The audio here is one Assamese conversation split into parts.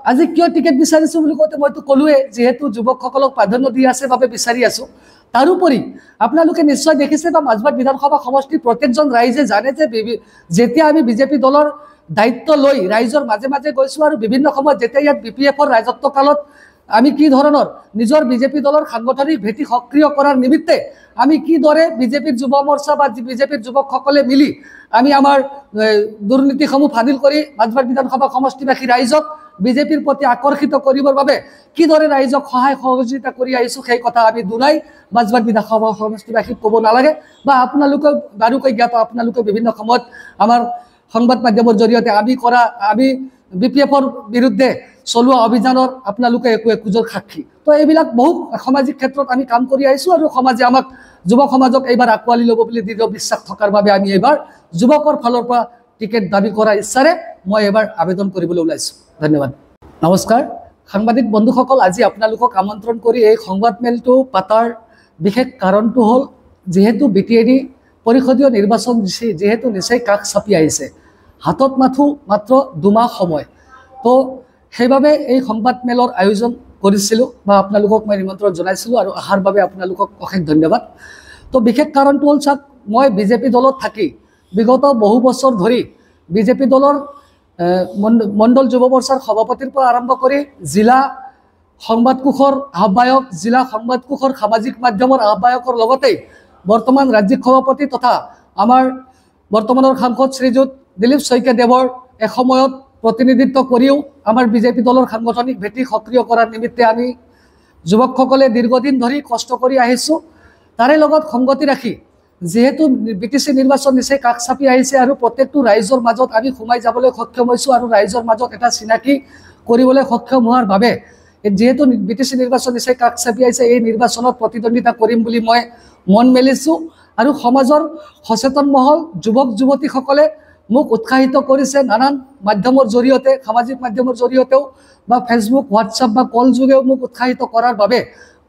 আজি কিয় টিকেট বিচাৰিছোঁ বুলি কওঁতে মইতো ক'লোৱে যিহেতু যুৱকসকলক প্ৰাধান্য দি আছে বাবে বিচাৰি আছোঁ। তাৰোপৰি আপোনালোকে নিশ্চয় দেখিছে বা মাজবাট বিধানসভা সমষ্টিৰ প্ৰত্যেকজন ৰাইজে জানে যে যেতিয়া আমি বিজেপি দলৰ দায়িত্ব লৈ ৰাইজৰ মাজে মাজে গৈছোঁ আৰু বিভিন্ন সময়ত যেতিয়া ইয়াত BPFৰ ৰাজত্ব কালত আমি কি ধৰণৰ নিজৰ বিজেপি দলৰ সাংগঠনিক ভেটি সক্ৰিয় কৰাৰ নিমিত্তে আমি কিদৰে বিজেপিৰ যুৱ মৰ্চা বা বিজেপিৰ যুৱকসকলে মিলি আমি আমাৰ দুৰ্নীতিসমূহ ফাদিল কৰি মাজবাট বিধানসভা সমষ্টিবাসী ৰাইজক বিজেপিৰ প্ৰতি আকৰ্ষিত কৰিবৰ বাবে কিদৰে ৰাইজক সহায় সহযোগিতা কৰি আহিছোঁ সেই কথা আমি দুনাই মাজবাট বিধানসভা সমষ্টিবাসীক ক'ব নালাগে বা আপোনালোকে বাৰুকৈ জ্ঞাত। আপোনালোকে বিভিন্ন সময়ত আমাৰ সংবাদ মাধ্যমৰ জৰিয়তে আমি BPFৰ বিৰুদ্ধে চলোৱা অভিযানৰ আপোনালোকে একোজোৰ সাক্ষী। তো এইবিলাক বহু সামাজিক ক্ষেত্ৰত আমি কাম কৰি আহিছোঁ আৰু সমাজে আমাক যুৱ সমাজক এইবাৰ আঁকোৱালি ল'ব বুলি দৃঢ় বিশ্বাস থকাৰ বাবে আমি এইবাৰ যুৱকৰ ফালৰ পৰা টিকেট দাবী কৰাৰ ইচ্ছাৰে মই এইবাৰ আবেদন কৰিবলৈ ওলাইছোঁ। ধন্যবাদ। নমস্কাৰ সাংবাদিক বন্ধুসকল, আজি আপোনালোকক আমন্ত্ৰণ কৰি এই সংবাদ মেলটো পাতাৰ বিশেষ কাৰণটো হ'ল যিহেতু BTAD পৰিষদীয় নিৰ্বাচন যিহেতু নিচেই কাষ চাপি আহিছে, হাতত মাত্ৰ 2 মাহ সময়। তো সেইবাবে এই সংবাদ মেলৰ আয়োজন কৰিছিলোঁ বা আপোনালোকক মই নিমন্ত্ৰণ জনাইছিলোঁ আৰু অহাৰ বাবে আপোনালোকক অশেষ ধন্যবাদ। তো বিশেষ কাৰণটো হ'ল চাওক, মই বিজেপি দলত থাকি বিগত বহু বছৰ ধৰি বিজেপি দলৰ মণ্ডল যুৱ মৰ্চাৰ সভাপতিৰ পৰা আৰম্ভ কৰি জিলা সংবাদ কোষৰ আহ্বায়ক, জিলা সংবাদ কোষৰ সামাজিক মাধ্যমৰ আহ্বায়কৰ লগতেই বৰ্তমান ৰাজ্যিক সভাপতি তথা আমাৰ বৰ্তমানৰ সাংসদ শ্ৰীযুত দিলীপ শইকীয়া দেৱৰ এসময়ত প্ৰতিনিধিত্ব কৰিও আমাৰ বিজেপি দলৰ সাংগঠনিক ভেটি সক্ৰিয় কৰাৰ নিমিত্তে আমি যুৱকসকলে দীৰ্ঘদিন ধৰি কষ্ট কৰি আহিছোঁ। তাৰে লগত সংগতি ৰাখি যিহেতু BTC নিৰ্বাচন নিচেই কাষ চাপি আহিছে আৰু প্ৰত্যেকটো ৰাইজৰ মাজত আমি সোমাই যাবলৈ সক্ষম হৈছোঁ আৰু ৰাইজৰ মাজত এটা চিনাকি কৰিবলৈ সক্ষম হোৱাৰ বাবে যিহেতু BTC নিৰ্বাচন নিচেই কাষ চাপি আহিছে, এই নিৰ্বাচনত প্ৰতিদ্বন্দ্বিতা কৰিম বুলি মই মন মেলিছোঁ আৰু সমাজৰ সচেতন মহল যুৱক যুৱতীসকলে মোক উৎসাহিত কৰিছে নানান মাধ্যমৰ জৰিয়তে, সামাজিক মাধ্যমৰ জৰিয়তেও বা ফেচবুক, হোৱাটছআপ বা কল যোগেও মোক উৎসাহিত কৰাৰ বাবে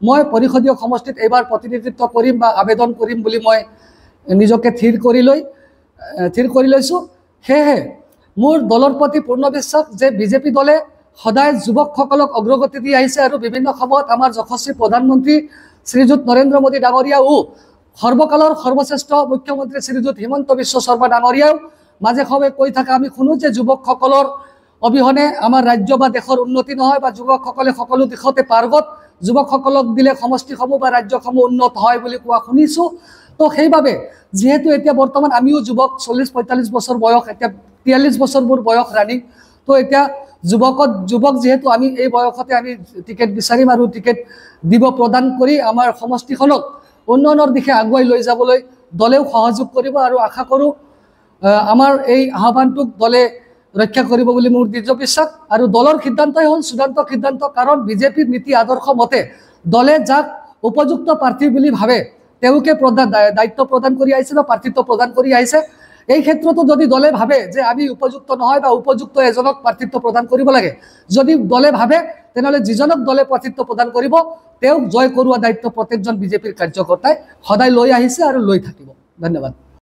মই পৰিষদীয় সমষ্টিত এইবাৰ প্ৰতিনিধিত্ব কৰিম বা আবেদন কৰিম বুলি মই নিজকে থিৰ কৰি লৈছোঁ। সেয়েহে মোৰ দলৰ প্ৰতি পূৰ্ণ বিশ্বাস যে বিজেপি দলে সদায় যুৱকসকলক অগ্ৰগতি দি আহিছে আৰু বিভিন্ন সময়ত আমাৰ যশস্বী প্ৰধানমন্ত্ৰী শ্ৰীযুত নৰেন্দ্ৰ মোদী ডাঙৰীয়াও সৰ্বকালৰ সৰ্বশ্ৰেষ্ঠ মুখ্যমন্ত্ৰী শ্ৰীযুত হিমন্ত বিশ্ব শৰ্মা ডাঙৰীয়াও মাজে সময়ে কৈ থাকে, আমি শুনো যে যুৱকসকলৰ অবিহনে আমাৰ ৰাজ্য বা দেশৰ উন্নতি নহয় বা যুৱকসকলে সকলো দিশতে পাৰ্গত, যুৱকসকলক দিলে সমষ্টিসমূহ বা ৰাজ্যসমূহ উন্নত হয় বুলি কোৱা শুনিছোঁ। তো সেইবাবে যিহেতু এতিয়া বৰ্তমান আমিও যুৱক, 40-45 বছৰ বয়স, এতিয়া 43 বছৰ মোৰ বয়স ৰানিং। তো এতিয়া যুৱক যিহেতু আমি এই বয়সতে আমি টিকেট বিচাৰিম আৰু টিকেট প্ৰদান কৰি আমাৰ সমষ্টিখনক উন্নয়নৰ দিশে আগুৱাই লৈ যাবলৈ দলেও সহযোগ কৰিব আৰু আশা কৰোঁ আমাৰ এই আহ্বানটোক দলে ৰক্ষা কৰিব বুলি মোৰ দৃঢ় বিশ্বাস। আৰু দলৰ সিদ্ধান্তই হ'ল চূড়ান্ত সিদ্ধান্ত, কাৰণ বিজেপিৰ নীতি আদৰ্শ মতে দলে যাক উপযুক্ত প্ৰাৰ্থী বুলি ভাবে তেওঁকে দায়িত্ব প্ৰদান কৰি আহিছে বা প্ৰাৰ্থিত্ব প্ৰদান কৰি আহিছে। এই ক্ষেত্ৰতো যদি দলে ভাবে যে আমি উপযুক্ত নহয় বা উপযুক্ত এজনক প্ৰাৰ্থিত্ব প্ৰদান কৰিব লাগে, যদি দলে ভাবে তেনেহ'লে যিজনক দলে প্ৰাৰ্থিত্ব প্ৰদান কৰিব তেওঁক জয় কৰোৱা দায়িত্ব প্ৰত্যেকজন বিজেপিৰ কাৰ্যকৰ্তাই সদায় লৈ আহিছে আৰু লৈ থাকিব। ধন্যবাদ।